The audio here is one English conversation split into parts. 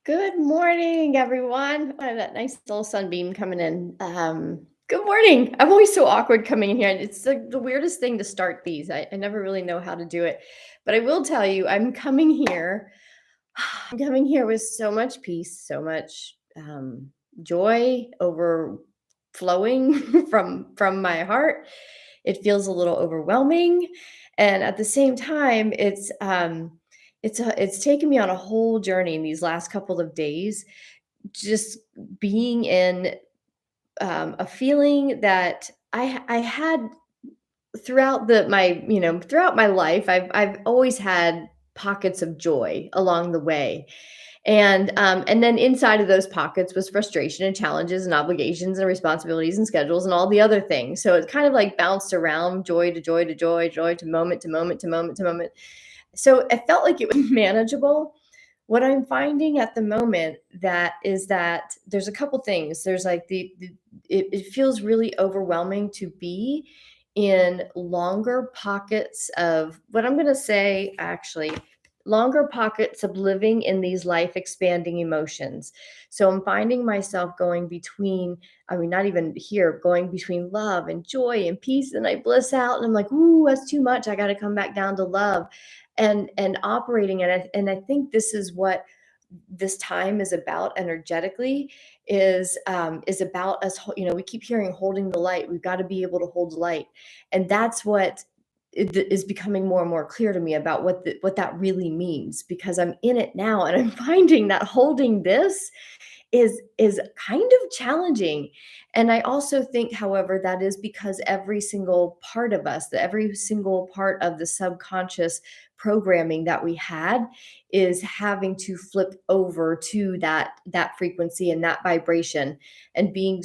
Good morning, everyone. I have that nice little sunbeam coming in. Good morning. I'm always so awkward coming in here. It's the weirdest thing to start these. I never really know how to do it. But I will tell you, I'm coming here. I'm coming here with so much peace, so much joy overflowing from my heart. It feels a little overwhelming, and at the same time, it's taken me on a whole journey in these last couple of days, just being in a feeling that I had throughout throughout my life. I've always had pockets of joy along the way, and then inside of those pockets was frustration and challenges and obligations and responsibilities and schedules and all the other things. So it kind of like bounced around joy to joy to joy, joy to moment to moment to moment to moment. So it felt like it was manageable. What I'm finding at the moment that there's a couple things. There's like it feels really overwhelming to be in longer pockets of what I'm going to say, actually, longer pockets of living in these life expanding emotions. So I'm finding myself going between, I mean, not even here, going between love and joy and peace, and I bliss out and I'm like, ooh, that's too much. I got to come back down to love and operating in it. And I think this is what this time is about energetically, is about us. We keep hearing holding the light. We've got to be able to hold the light, and that's what is becoming more and more clear to me about what that really means, because I'm in it now and I'm finding that holding this is kind of challenging. And I also think, however, that is because every single part of us, every single part of the subconscious programming that we had is having to flip over to that frequency and that vibration, and being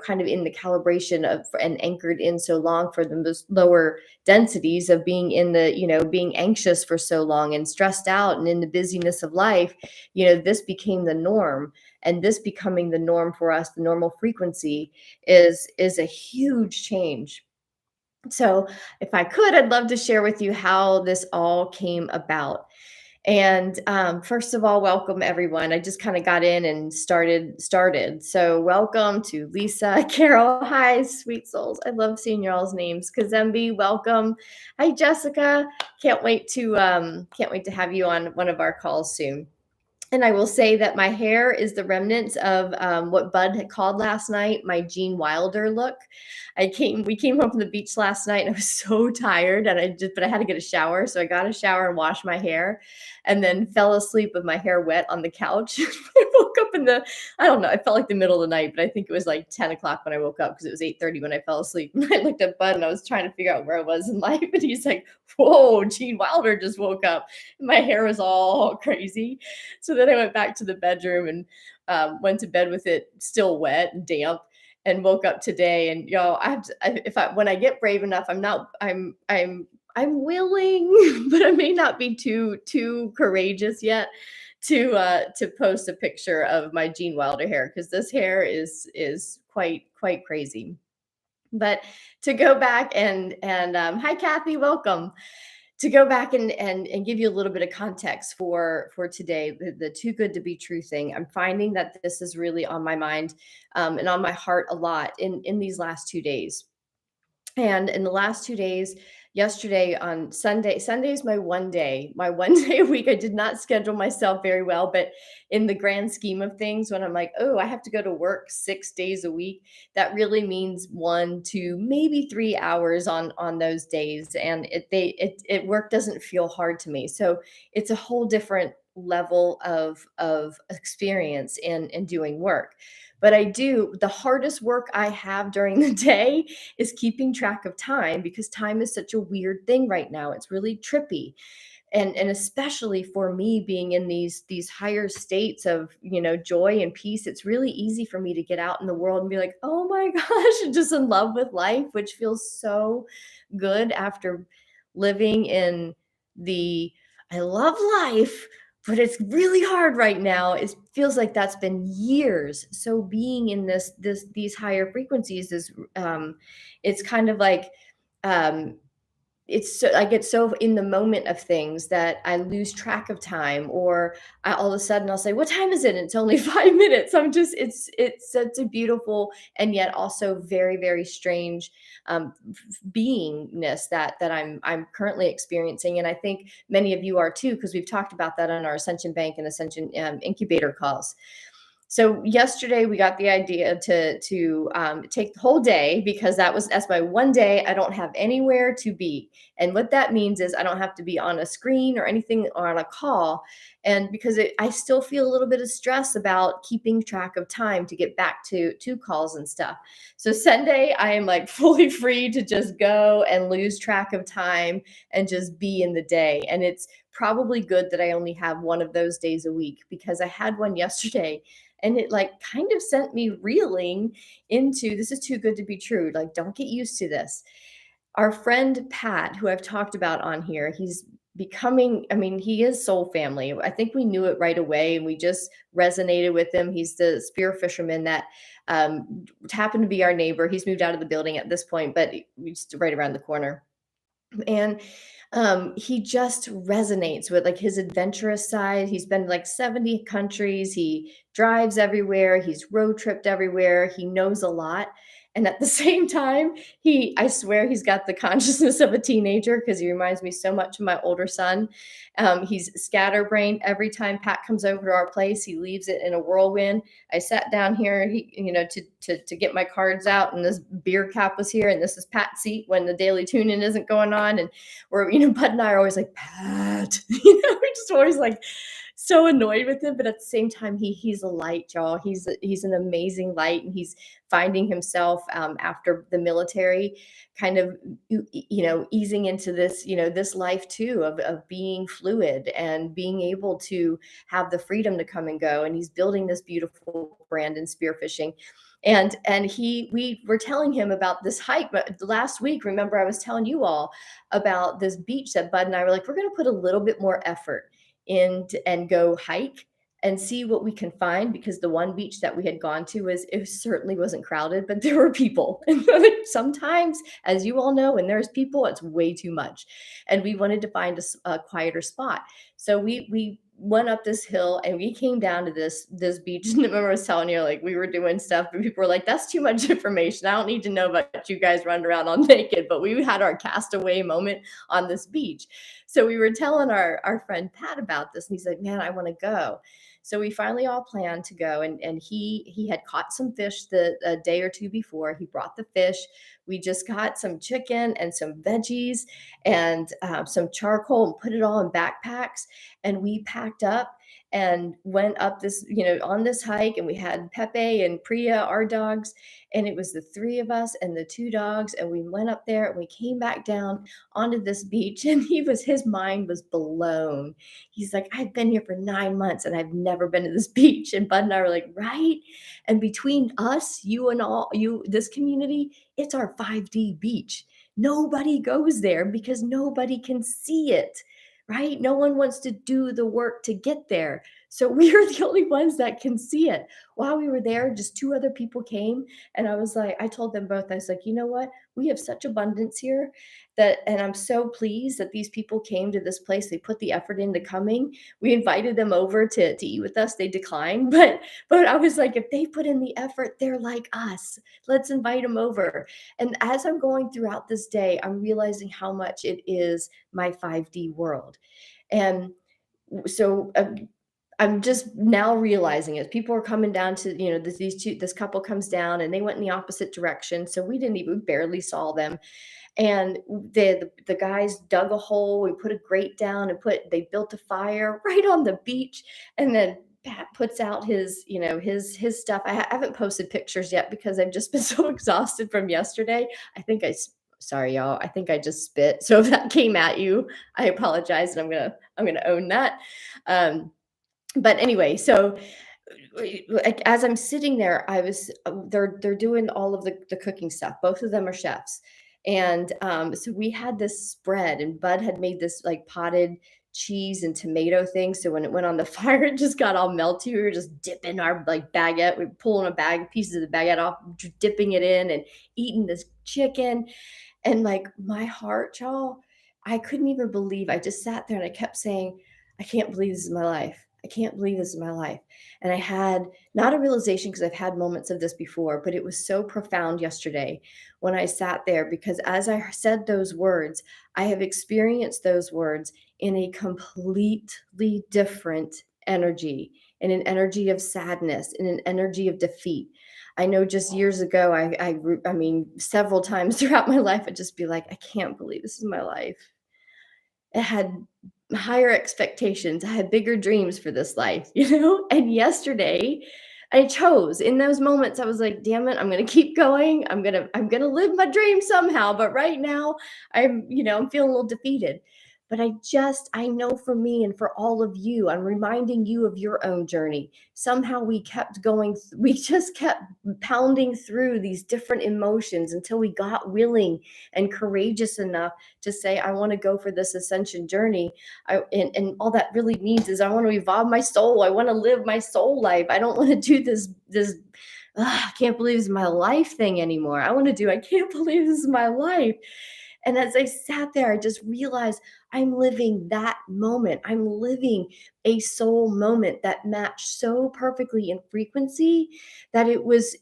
kind of in the calibration of and anchored in so long for the most lower densities of being in the being anxious for so long and stressed out and in the busyness of life. This became the norm, and this becoming the norm for us, the normal frequency, is a huge change. So if I could, I'd love to share with you how this all came about. And first of all, welcome everyone. I just kind of got in and started. So welcome to Lisa, Carol. Hi, sweet souls. I love seeing your all's names. Kazembe, welcome. Hi, Jessica. Can't wait to have you on one of our calls soon. And I will say that my hair is the remnants of what Bud had called last night my Gene Wilder look. We came home from the beach last night, and I was so tired, but I had to get a shower, so I got a shower and washed my hair, and then fell asleep with my hair wet on the couch. I woke up I don't know, I felt like the middle of the night, but I think it was like 10 o'clock when I woke up, because it was 8:30 when I fell asleep. And I looked at Bud and I was trying to figure out where I was in life, and he's like, "Whoa, Gene Wilder just woke up." My hair was all crazy. So then I went back to the bedroom and went to bed with it still wet and damp, and woke up today. And I have to, if I when I get brave enough, I'm willing, but I may not be too courageous yet to post a picture of my Gene Wilder hair, because this hair is quite crazy. But to go back and hi Kathy, welcome. To go back and give you a little bit of context for today, the too good to be true thing. I'm finding that this is really on my mind, and on my heart a lot in these last 2 days. And in the last 2 days, yesterday on Sunday is my one day a week. I did not schedule myself very well, but in the grand scheme of things, when I'm like, oh, I have to go to work 6 days a week, that really means 1 to maybe 3 hours on those days. And work doesn't feel hard to me. So it's a whole different level of experience in doing work. But the hardest work I have during the day is keeping track of time, because time is such a weird thing right now. It's really trippy. And especially for me being in these higher states of joy and peace, it's really easy for me to get out in the world and be like, oh my gosh, and just in love with life, which feels so good after living in the I love life, but it's really hard right now. It feels like that's been years. So being in these higher frequencies is it's kind of like um it's so I get so in the moment of things that I lose track of time, or all of a sudden I'll say, "What time is it?" And it's only 5 minutes. It's such a beautiful and yet also very, very strange beingness that I'm currently experiencing, and I think many of you are too, because we've talked about that on our Ascension Bank and Ascension incubator calls. So yesterday we got the idea to take the whole day, because that's my one day I don't have anywhere to be, and what that means is I don't have to be on a screen or anything or on a call, and because I still feel a little bit of stress about keeping track of time to get back to calls and stuff. So Sunday I am like fully free to just go and lose track of time and just be in the day, and it's probably good that I only have one of those days a week, because I had one yesterday and it like kind of sent me reeling into, this is too good to be true. Like, don't get used to this. Our friend Pat, who I've talked about on here, he's becoming, I mean, he is soul family. I think we knew it right away and we just resonated with him. He's the spear fisherman that happened to be our neighbor. He's moved out of the building at this point, but we just right around the corner. And he just resonates with like his adventurous side. He's been to, like, 70 countries. He drives everywhere. He's road tripped everywhere. He knows a lot. And at the same time, I swear he's got the consciousness of a teenager, because he reminds me so much of my older son. He's scatterbrained. Every time Pat comes over to our place, he leaves it in a whirlwind. I sat down here, to get my cards out, and this beer cap was here, and this is Pat's seat when the daily tune-in isn't going on, and Bud and I are always like, Pat, we're just always like so annoyed with him, but at the same time, he's a light, y'all. He's an amazing light, and he's finding himself after the military, kind of easing into this this life too of being fluid and being able to have the freedom to come and go. And he's building this beautiful brand in spearfishing. And we were telling him about this hike, but last week, remember, I was telling you all about this beach that Bud and I were like, we're going to put a little bit more effort in and go hike and see what we can find, because the one beach that we had gone to it certainly wasn't crowded, but there were people. And like, sometimes, as you all know, when there's people, it's way too much. And we wanted to find a quieter spot. So we went up this hill and we came down to this beach. And I remember I was telling you, like, we were doing stuff, but people were like, that's too much information. I don't need to know about you guys running around all naked. But we had our castaway moment on this beach. So we were telling our friend Pat about this, and he's like, man, I want to go. So we finally all planned to go, and he had caught some fish the a day or two before. He brought the fish. We just got some chicken and some veggies and some charcoal, and put it all in backpacks. And we packed up and went up this, on this hike. And we had Pepe and Priya, our dogs, and it was the three of us and the two dogs. And we went up there and we came back down onto this beach, and his mind was blown. He's like, I've been here for 9 months and I've never been to this beach. And Bud and I were like, right. And between us, you and all you, this community, it's our 5D beach. Nobody goes there because nobody can see it, right? No one wants to do the work to get there. So we are the only ones that can see it. While we were there, just two other people came. And I was like, I told them both, I was like, you know what? We have such abundance here and I'm so pleased that these people came to this place. They put the effort into coming. We invited them over to eat with us. They declined, but I was like, if they put in the effort, they're like us. Let's invite them over. And as I'm going throughout this day, I'm realizing how much it is my 5D world. And so I'm just now realizing it. People are coming down to, this couple comes down and they went in the opposite direction. So we barely saw them. And the guys dug a hole. We put a grate down and they built a fire right on the beach. And then Pat puts out his stuff. I haven't posted pictures yet because I've just been so exhausted from yesterday. Sorry, y'all. I think I just spit. So if that came at you, I apologize, and I'm gonna own that. But anyway, so like, as I'm sitting there, they're doing all of the cooking stuff. Both of them are chefs. And so we had this spread, and Bud had made this like potted cheese and tomato thing. So when it went on the fire, it just got all melty. We were just dipping our like baguette, we pulling pieces of the baguette off, dipping it in and eating this chicken. And like my heart, y'all, I couldn't even believe I just sat there and I kept saying, "I can't believe this is my life. I can't believe this is my life." And I had not a realization because I've had moments of this before, but it was so profound yesterday when I sat there because as I said those words, I have experienced those words in a completely different energy, in an energy of sadness, in an energy of defeat. I know just years ago, I mean, several times throughout my life, I'd just be like, I can't believe this is my life. I had higher expectations. I had bigger dreams for this life, you know? And yesterday, I chose in those moments, I was like, damn it, I'm gonna keep going. I'm gonna live my dream somehow. But right now, I'm feeling a little defeated. But I know for me and for all of you, I'm reminding you of your own journey. Somehow we kept going, we just kept pounding through these different emotions until we got willing and courageous enough to say, I want to go for this ascension journey. And all that really means is I want to evolve my soul. I want to live my soul life. I don't want to do this. I can't believe this is my life thing anymore. I can't believe this is my life. And as I sat there, I just realized I'm living that moment. I'm living a soul moment that matched so perfectly in frequency that it was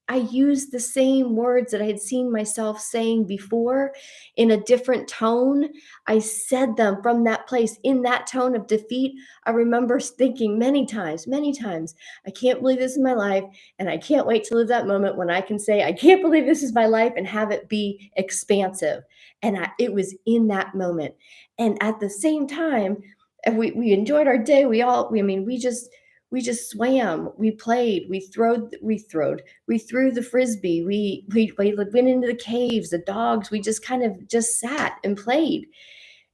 I used the same words that I had seen myself saying before in a different tone. I said them from that place in that tone of defeat. I remember thinking many times, I can't believe this is my life. And I can't wait to live that moment when I can say, I can't believe this is my life and have it be expansive. And it was in that moment. And at the same time, and we enjoyed our day. We swam, we played, we threw the frisbee, we went into the caves, the dogs, we just kind of just sat and played.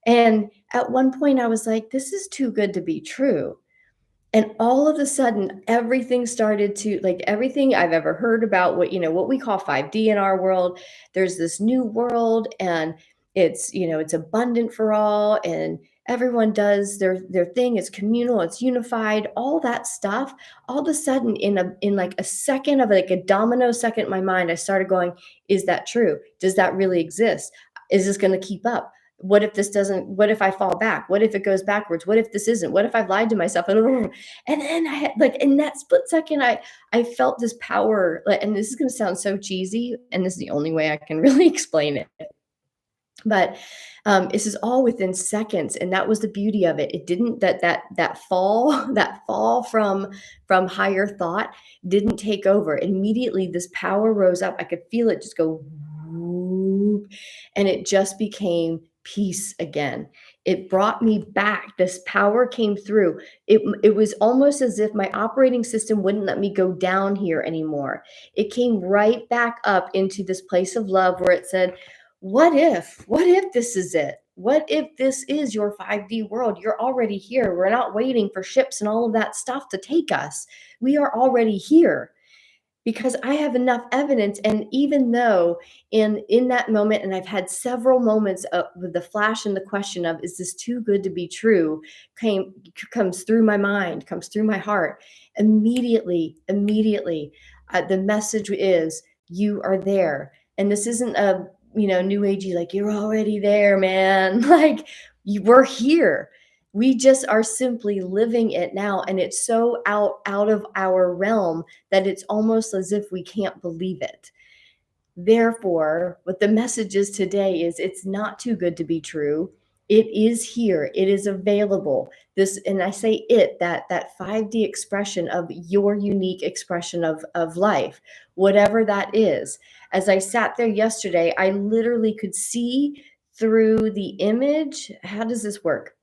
And at one point I was like, this is too good to be true. And all of a sudden, everything started to like everything I've ever heard about what we call 5D in our world. There's this new world and it's abundant for all and everyone does their thing. It's communal, it's unified, all that stuff. All of a sudden, in like a second of like a domino second in my mind, I started going, is that true? Does that really exist? Is this going to keep up? What if I fall back? What if it goes backwards? What if this isn't? What if I've lied to myself? And then I had like in that split second, I felt this power, and this is gonna sound so cheesy, and this is the only way I can really explain it. But this is all within seconds, and that was the beauty of it. It didn't that fall that fall from higher thought didn't take over. Immediately, this power rose up. I could feel it just go, whoop, and it just became peace again. It brought me back. This power came through. It was almost as if my operating system wouldn't let me go down here anymore. It came right back up into this place of love where it said, what if? What if this is it? What if this is your 5D world? You're already here. We're not waiting for ships and all of that stuff to take us. We are already here because I have enough evidence. And even though in that moment, and I've had several moments with the flash and the question of, is this too good to be true? Comes through my mind, comes through my heart. Immediately, the message is, you are there. And this isn't a new agey, like, you're already there, man. Like, we're here. We just are simply living it now. And it's so out of our realm that it's almost as if we can't believe it. Therefore, what the message is today is, it's not too good to be true. It is here. It is available. This, and I say it, that 5D expression of your unique expression of life, whatever that is. As I sat there yesterday, I literally could see through the image. How does this work?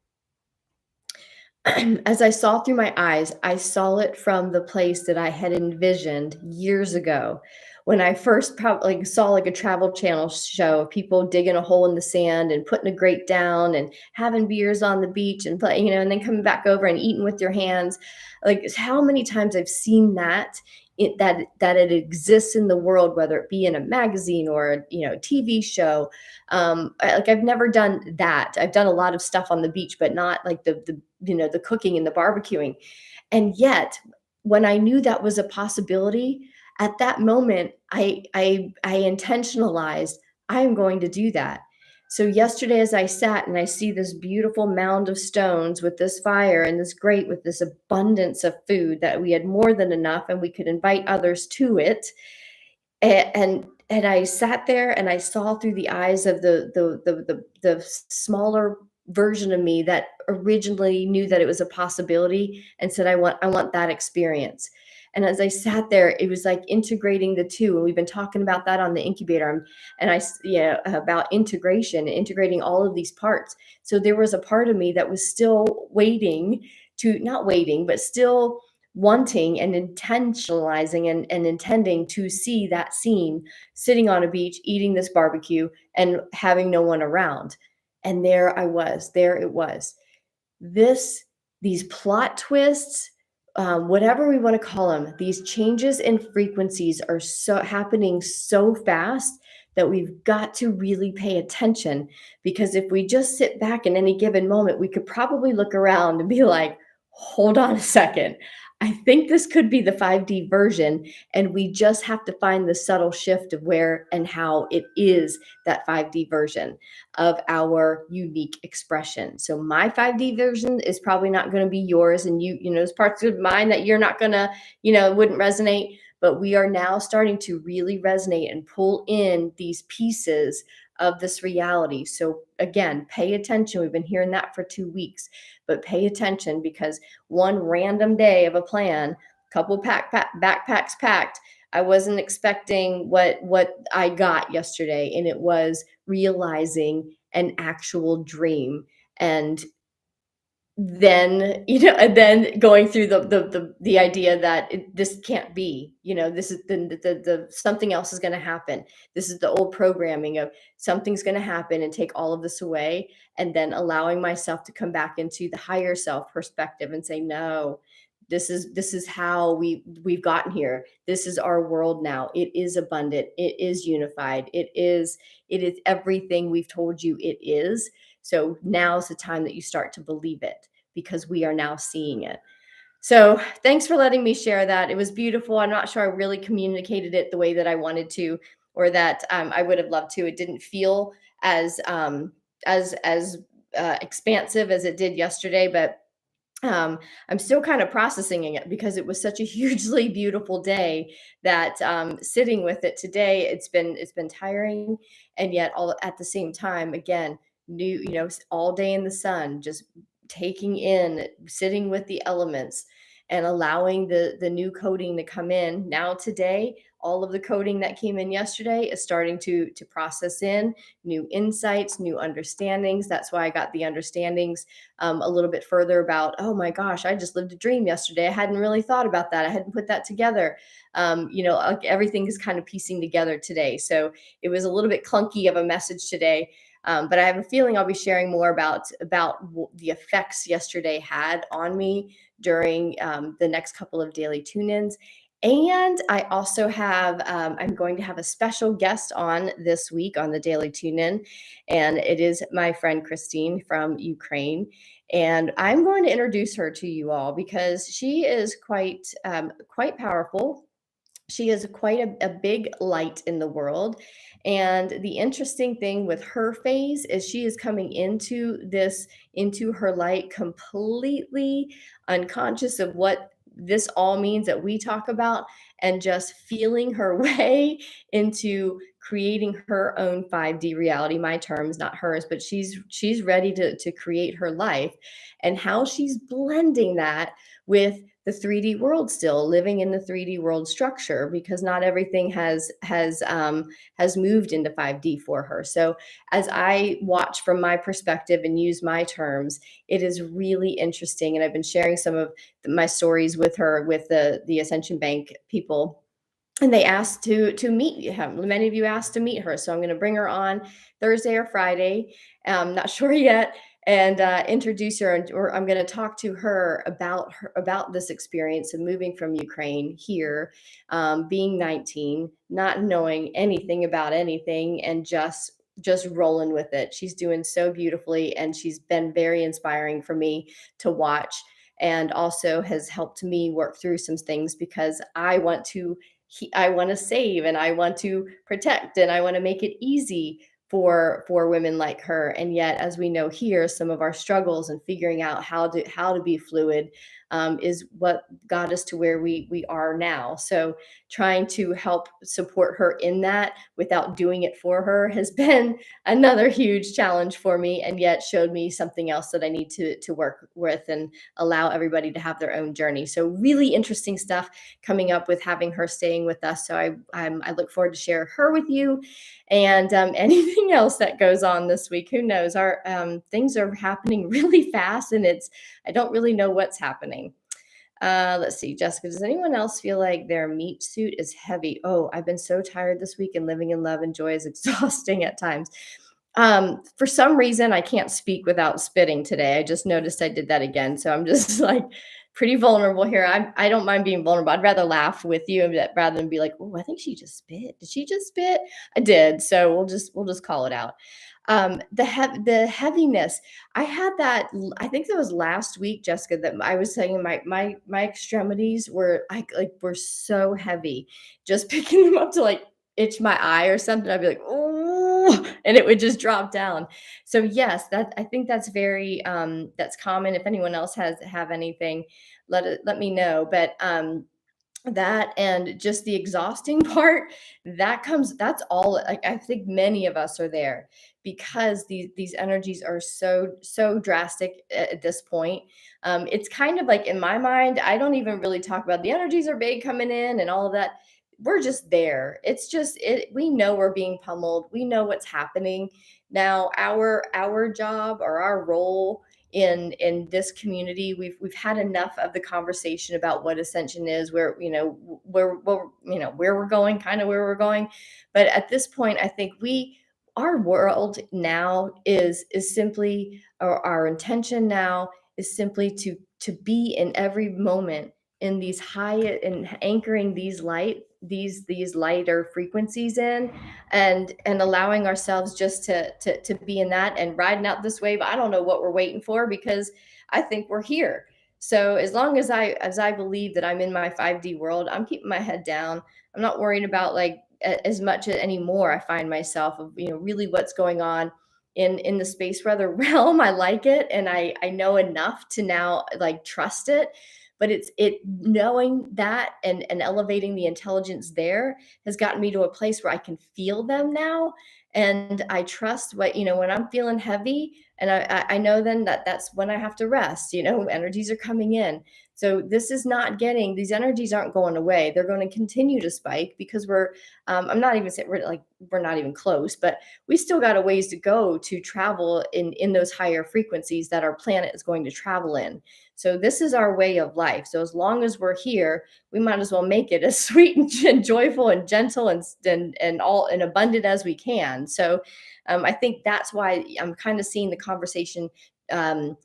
As I saw through my eyes, I saw it from the place that I had envisioned years ago when I first probably saw like a travel channel show of people digging a hole in the sand and putting a grate down and having beers on the beach and play, and then coming back over and eating with your hands. Like, how many times I've seen that that it exists in the world, whether it be in a magazine or TV show. I've never done that. I've done a lot of stuff on the beach, but not like the cooking and the barbecuing. And yet, when I knew that was a possibility, at that moment, I intentionalized, I am going to do that. So yesterday, as I sat and I see this beautiful mound of stones with this fire and this grate with this abundance of food that we had more than enough and we could invite others to it, and I sat there and I saw through the eyes of the smaller version of me that originally knew that it was a possibility and said, I want that experience. And as I sat there, it was like integrating the two. And we've been talking about that on the incubator. Yeah, about integration, integrating all of these parts. So there was a part of me that was still waiting to, not waiting, but still wanting and intentionalizing and intending to see that scene, sitting on a beach eating this barbecue and having no one around. And there I was, there it was. This These plot twists, whatever we want to call them, these changes in frequencies are so happening so fast that we've got to really pay attention, because if we just sit back in any given moment, we could probably look around and be like, hold on a second, I think this could be the 5D version, and we just have to find the subtle shift of where and how it is that 5D version of our unique expression. So my 5D version is probably not going to be yours, and there's parts of mine that you're not going to, wouldn't resonate, but we are now starting to really resonate and pull in these pieces of this reality. So again, pay attention. We've been hearing that for 2 weeks, but pay attention, because one random day of a plan, couple backpacks packed, I wasn't expecting what I got yesterday, and it was realizing an actual dream. And then and then going through the idea that this can't be, this is the something else is going to happen. This is the old programming of something's going to happen and take all of this away, and then allowing myself to come back into the higher self perspective and say, no, this is how we've gotten here. This is our world now. It is abundant, it is unified, it is everything we've told you it is. So now's the time that you start to believe it, because we are now seeing it. So thanks for letting me share that. It was beautiful. I'm not sure I really communicated it the way that I wanted to, or that I would have loved to. It didn't feel as expansive as it did yesterday, but I'm still kind of processing it, because it was such a hugely beautiful day that sitting with it today, it's been tiring, and yet all at the same time, again, new, all day in the sun, just taking in, sitting with the elements, and allowing the new coding to come in now today. All of the coding that came in yesterday is starting to process in new insights, new understandings. That's why I got the understandings a little bit further about, oh my gosh, I just lived a dream yesterday. I hadn't really thought about that. I hadn't put that together. Like everything is kind of piecing together today. So it was a little bit clunky of a message today. But I have a feeling I'll be sharing more about the effects yesterday had on me during the next couple of daily tune-ins. And I also have, I'm going to have a special guest on this week on the Daily Tune In, and it is my friend Christine from Ukraine. And I'm going to introduce her to you all, because she is quite powerful. She is quite a big light in the world. And the interesting thing with her phase is she is coming into her light completely unconscious of what this all means that we talk about, and just feeling her way into creating her own 5D reality. My terms, not hers, but she's ready to create her life, and how she's blending that with the 3D world, still living in the 3D world structure, because not everything has moved into 5D for her. So as I watch from my perspective and use my terms, it is really interesting. And I've been sharing some of my stories with her, with the Ascension Bank people, and they asked to meet him. Many of you asked to meet her, so I'm going to bring her on Thursday or Friday. Not sure yet, and introduce her, or I'm going to talk to her about this experience of moving from Ukraine here, being 19, not knowing anything about anything, and just rolling with it. She's doing so beautifully, and she's been very inspiring for me to watch, and also has helped me work through some things, because I want to save, and I want to protect, and I want to make it easy for women like her. And yet, as we know here, some of our struggles and figuring out how to be fluid is what got us to where we are now. So trying to help support her in that without doing it for her has been another huge challenge for me, and yet showed me something else that I need to work with and allow everybody to have their own journey. So really interesting stuff coming up with having her staying with us. So I look forward to share her with you, and anything else that goes on this week. Who knows? Our things are happening really fast, and it's I don't really know what's happening. Let's see, Jessica, does anyone else feel like their meat suit is heavy? Oh, I've been so tired this week, and living in love and joy is exhausting at times. For some reason, I can't speak without spitting today. I just noticed I did that again. So I'm just like pretty vulnerable here. I don't mind being vulnerable. I'd rather laugh with you rather than be like, oh, I think she just spit. Did she just spit? I did. So we'll just call it out. The heaviness. I had that. I think that was last week, Jessica. That I was saying my extremities were were so heavy. Just picking them up to like itch my eye or something. I'd be like, oh, and it would just drop down. So yes, that I think that's very that's common. If anyone else have anything, let me know. But that and just the exhausting part, that's all, like, I think many of us are there because these energies are so drastic at this point. It's kind of like in my mind, I don't even really talk about the energies are big coming in and all of that. We're just there. It's just we know we're being pummeled. We know what's happening. Now our job or our role in this community, we've had enough of the conversation about what ascension is, where where we're going, kind of where we're going. But at this point, I think we our world now is simply, or our intention now is simply to be in every moment in these high and anchoring these lighter frequencies in, and allowing ourselves just to be in that and riding out this wave. I don't know what we're waiting for, because I think we're here. So as long as I believe that I'm in my 5D world, I'm keeping my head down. I'm not worrying about like as much anymore. I find myself of really what's going on in the space weather realm. I like it, and I know enough to now like trust it. But it knowing that and elevating the intelligence there has gotten me to a place where I can feel them now. And I trust when I'm feeling heavy, and I know then that that's when I have to rest. Energies are coming in. So this is not getting these energies aren't going away. They're going to continue to spike because I'm not even saying we're not even close, but we still got a ways to go to travel in those higher frequencies that our planet is going to travel in. So this is our way of life. So as long as we're here, we might as well make it as sweet and joyful and gentle and all and abundant as we can. So I think that's why I'm kind of seeing the conversation um,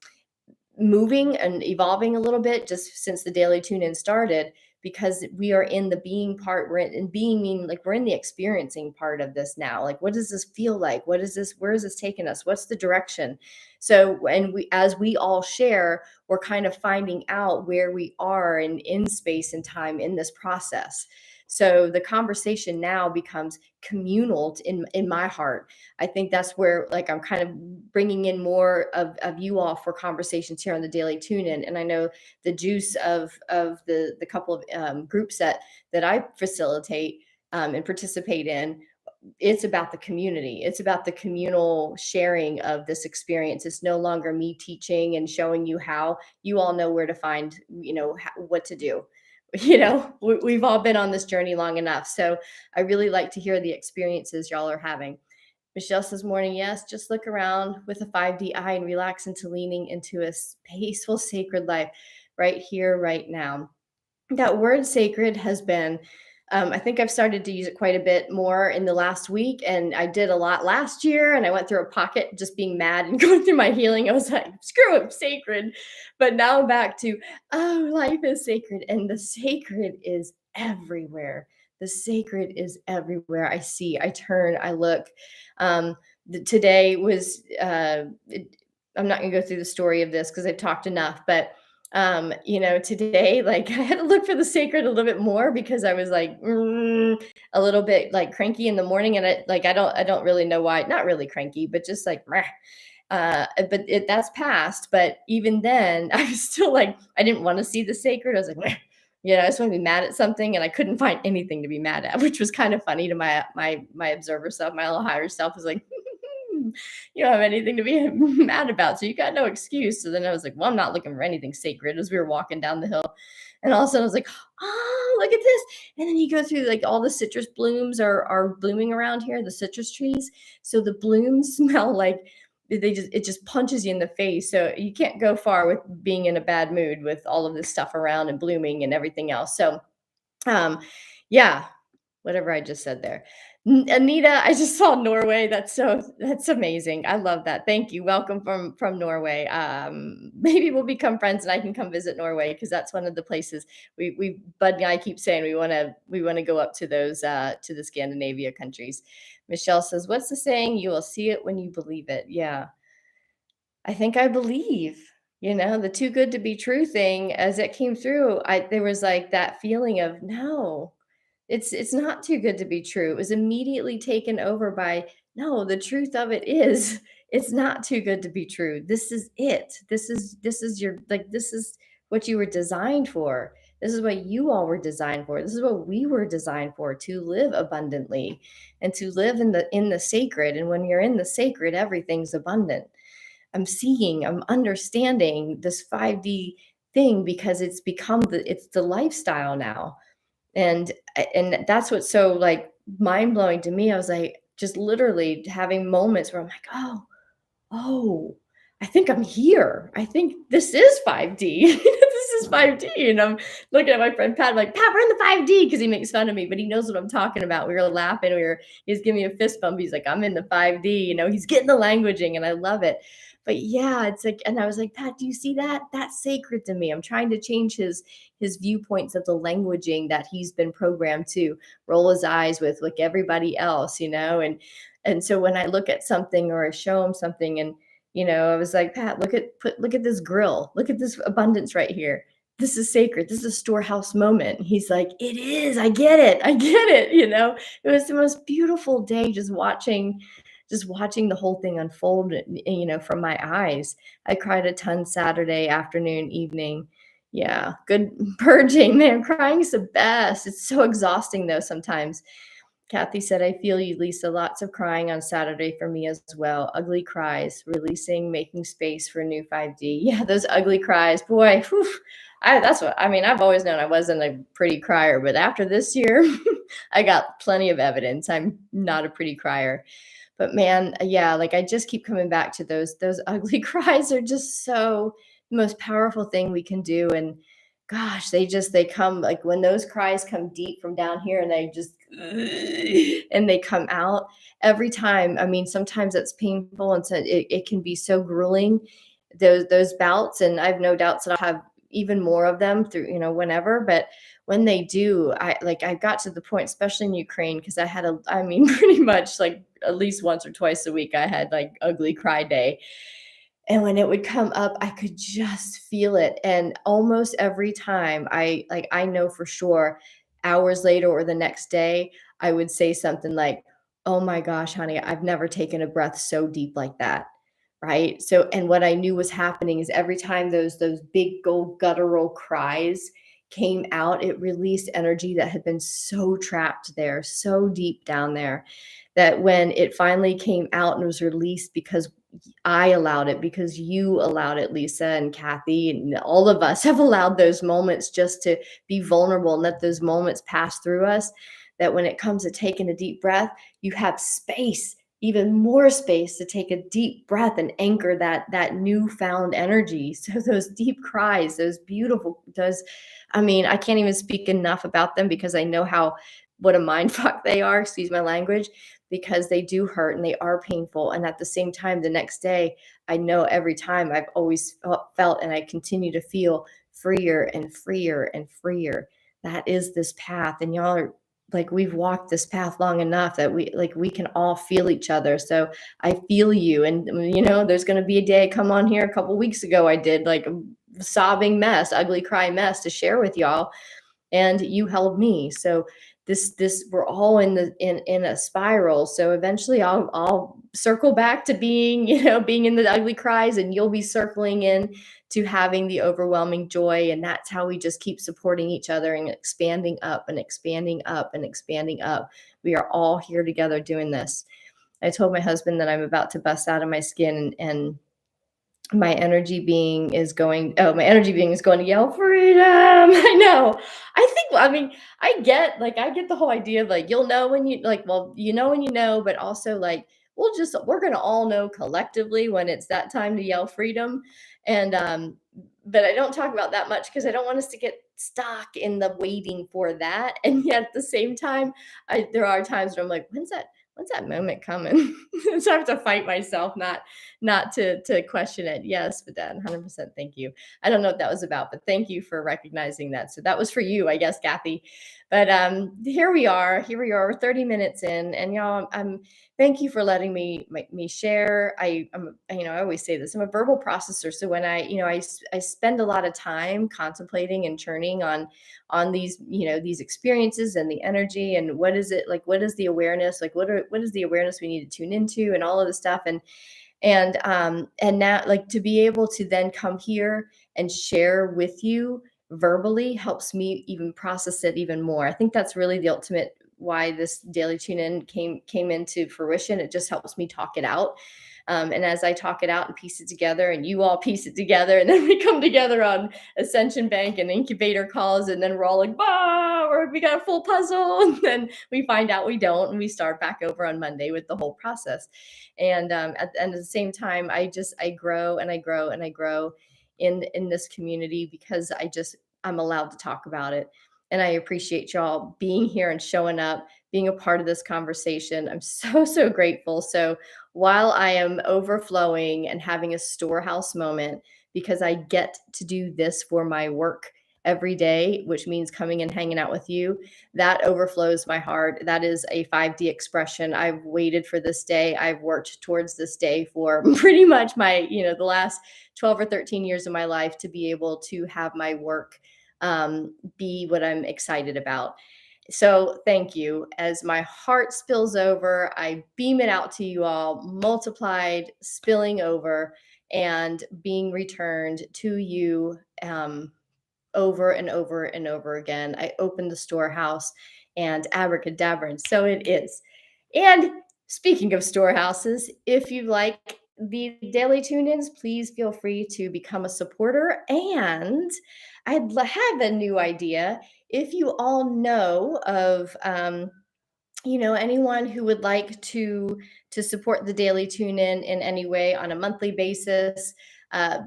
moving and evolving a little bit just since the daily tune in started, because we are in the being part. We're in being, mean like we're in the experiencing part of this now. Like, what does this feel like? What is this? Where is this taking us? What's the direction? So, and as we all share, we're kind of finding out where we are in space and time in this process. So the conversation now becomes communal in my heart. I think that's where like I'm kind of bringing in more of you all for conversations here on the daily tune in. And I know the juice of the couple of groups that I facilitate and participate in, it's about the community. It's about the communal sharing of this experience. It's no longer me teaching and showing you how. You all know where to find, what to do. We've all been on this journey long enough. So I really like to hear the experiences y'all are having. Michelle says, morning, yes, just look around with a 5D eye and relax into leaning into a peaceful, sacred life right here, right now. That word sacred has been, I think I've started to use it quite a bit more in the last week. And I did a lot last year, and I went through a pocket just being mad and going through my healing. I was like, screw it, sacred. But now I'm back to, oh, life is sacred. And the sacred is everywhere. The sacred is everywhere. I see, I turn, I look. Today was, I'm not going to go through the story of this because I've talked enough, but Today, like, I had to look for the sacred a little bit more because I was like, a little bit like cranky in the morning, and I don't really know why. Not really cranky, but just like, meh. That's past. But even then, I was still like, I didn't want to see the sacred. I was like, meh. I just want to be mad at something, and I couldn't find anything to be mad at, which was kind of funny to my observer self. My little higher self was like, you don't have anything to be mad about, so you got no excuse. So then I was like, well, I'm not looking for anything sacred as we were walking down the hill. And all of a sudden I was like, oh, look at this. And then you go through, like, all the citrus blooms are blooming around here, the citrus trees. So the blooms smell like it just punches you in the face. So you can't go far with being in a bad mood with all of this stuff around and blooming and everything else. So um yeah, whatever I just said there. Anita, I just saw Norway. That's amazing. I love that. Thank you. Welcome from Norway. Maybe we'll become friends and I can come visit Norway because that's one of the places we Bud and I keep saying we want to go up to those to the Scandinavia countries. Michelle says, "What's the saying? You will see it when you believe it." Yeah, I think I believe, the too good to be true thing as it came through. There was like that feeling of no, it's not too good to be true. It was immediately taken over by, no, the truth of it is it's not too good to be true. This is it. This is your, like, this is what you were designed for. This is what you all were designed for. This is what we were designed for, to live abundantly and to live in the sacred. And when you're in the sacred, everything's abundant. I'm understanding this 5D thing because it's the lifestyle now. And that's what's so, like, mind blowing to me. I was like, just literally having moments where I'm like, oh, I think I'm here. I think this is 5D. This is 5D. And I'm looking at my friend Pat, I'm like, Pat, we're in the 5D, because he makes fun of me, but he knows what I'm talking about. We were laughing. He's giving me a fist bump. He's like, I'm in the 5D. He's getting the languaging, and I love it. But yeah, it's like, and I was like, Pat, do you see that? That's sacred to me. I'm trying to change his viewpoints of the languaging that he's been programmed to roll his eyes with, like everybody else, and so when I look at something or I show him something, and I was like, Pat, look at this grill. Look at this abundance right here. This is sacred. This is a storehouse moment. He's like, it is. I get it. I get it. It was the most beautiful day, just watching the whole thing unfold, from my eyes. I cried a ton Saturday afternoon, evening. Yeah, good purging, man. Crying is the best. It's so exhausting though sometimes. Kathy said, I feel you, Lisa. Lots of crying on Saturday for me as well. Ugly cries, releasing, making space for new 5D. Yeah, those ugly cries. Boy, whew, that's what I mean. I've always known I wasn't a pretty crier, but after this year, I got plenty of evidence I'm not a pretty crier. But man, yeah, like, I just keep coming back to those ugly cries are just so the most powerful thing we can do. And gosh, they come, like, when those cries come deep from down here, and they just and they come out every time. I mean, sometimes it's painful, and so it can be so grueling, those bouts. And I have no doubts that I'll have even more of them through, whenever. But when they do, I got to the point, especially in Ukraine, because I mean, pretty much like at least once or twice a week, I had like ugly cry day. And when it would come up, I could just feel it. And almost every time, I know for sure, hours later or the next day, I would say something like, "Oh my gosh, honey, I've never taken a breath so deep like that." Right? So, and what I knew was happening is every time those big gold guttural cries came out, it released energy that had been so trapped there, so deep down there, that when it finally came out and was released, because I allowed it, because you allowed it, Lisa and Kathy, and all of us have allowed those moments just to be vulnerable and let those moments pass through us. That when it comes to taking a deep breath, you have space, even more space, to take a deep breath and anchor that newfound energy. So those deep cries, those beautiful, I mean, I can't even speak enough about them, because I know what a mind fuck they are, excuse my language, because they do hurt and they are painful. And at the same time, the next day, I know every time I've always felt, and I continue to feel freer and freer and freer. That is this path. And y'all are like, we've walked this path long enough that we can all feel each other. So I feel you. And there's going to be a day, come on here a couple weeks ago, I did like sobbing mess, ugly cry mess to share with y'all, and you held me. So this we're all in the in a spiral. So eventually I'll circle back to being, being in the ugly cries, and you'll be circling in to having the overwhelming joy. And that's how we just keep supporting each other and expanding up and expanding up and expanding up. We are all here together doing this. I told my husband that I'm about to bust out of my skin, and my energy being is going to yell freedom. I know. I mean, I get the whole idea of like, you'll know when you like, well, you know when you know, but also like, we're gonna all know collectively when it's that time to yell freedom. And but I don't talk about that much because I don't want us to get stuck in the waiting for that. And yet at the same time, there are times where I'm like, when's that moment coming? So I have to fight myself not to question it. Yes, but that 100%. Thank you. I don't know what that was about, but thank you for recognizing that. So that was for you, I guess, Kathy. But here we are. Here we are. We're 30 minutes in, and y'all, thank you for letting me share. I always say this. I'm a verbal processor, so when I spend a lot of time contemplating and churning on these these experiences and the energy, and what is it like, what is the awareness, like what is the awareness we need to tune into, and all of the stuff. And now, like, to be able to then come here and share with you verbally helps me even process it even more. I think that's really the ultimate why this daily tune in came into fruition. It just helps me talk it out. And as I talk it out and piece it together, and you all piece it together, and then we come together on Ascension Bank and incubator calls, and then we're all like, "Bah, we got a full puzzle," and then we find out we don't, and we start back over on Monday with the whole process. And at the same time, I grow and I grow and I grow in this community because I'm allowed to talk about it. And I appreciate y'all being here and showing up, being a part of this conversation. I'm so grateful. So while I am overflowing and having a storehouse moment because I get to do this for my work every day, which means coming and hanging out with you, that overflows my heart. That is a 5D expression. I've waited for this day. I've worked towards this day for pretty much the last 12 or 13 years of my life, to be able to have my work be what I'm excited about. So thank you. As my heart spills over, I beam it out to you all, multiplied, spilling over, and being returned to you over and over and over again. I open the storehouse, and abracadabra, and so it is. And speaking of storehouses, if you like the daily tune ins, please feel free to become a supporter. And have a new idea. If you all know of anyone who would like to support the daily tune in any way on a monthly basis, uh,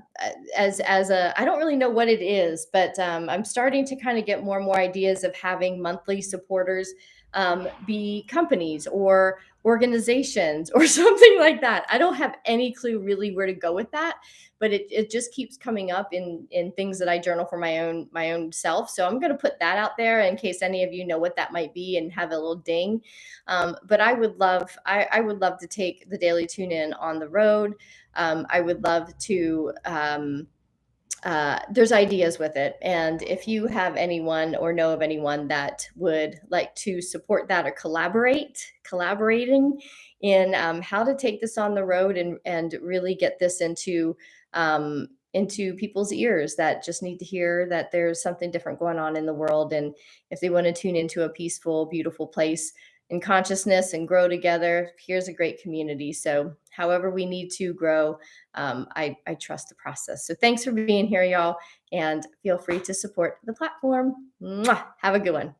as a, I don't really know what it is, but I'm starting to kind of get more and more ideas of having monthly supporters be companies or organizations or something like that. I don't have any clue really where to go with that, but it just keeps coming up in things that I journal for my own self. So I'm going to put that out there in case any of you know what that might be and have a little ding. But I would love to take the daily tune in on the road. I would love to. There's ideas with it, and if you have anyone or know of anyone that would like to support that or collaborating in how to take this on the road and really get this into people's ears that just need to hear that there's something different going on in the world. And if they want to tune into a peaceful, beautiful place in consciousness and grow together, here's a great community. So however we need to grow, I trust the process. So thanks for being here, y'all, and feel free to support the platform. Mwah! Have a good one.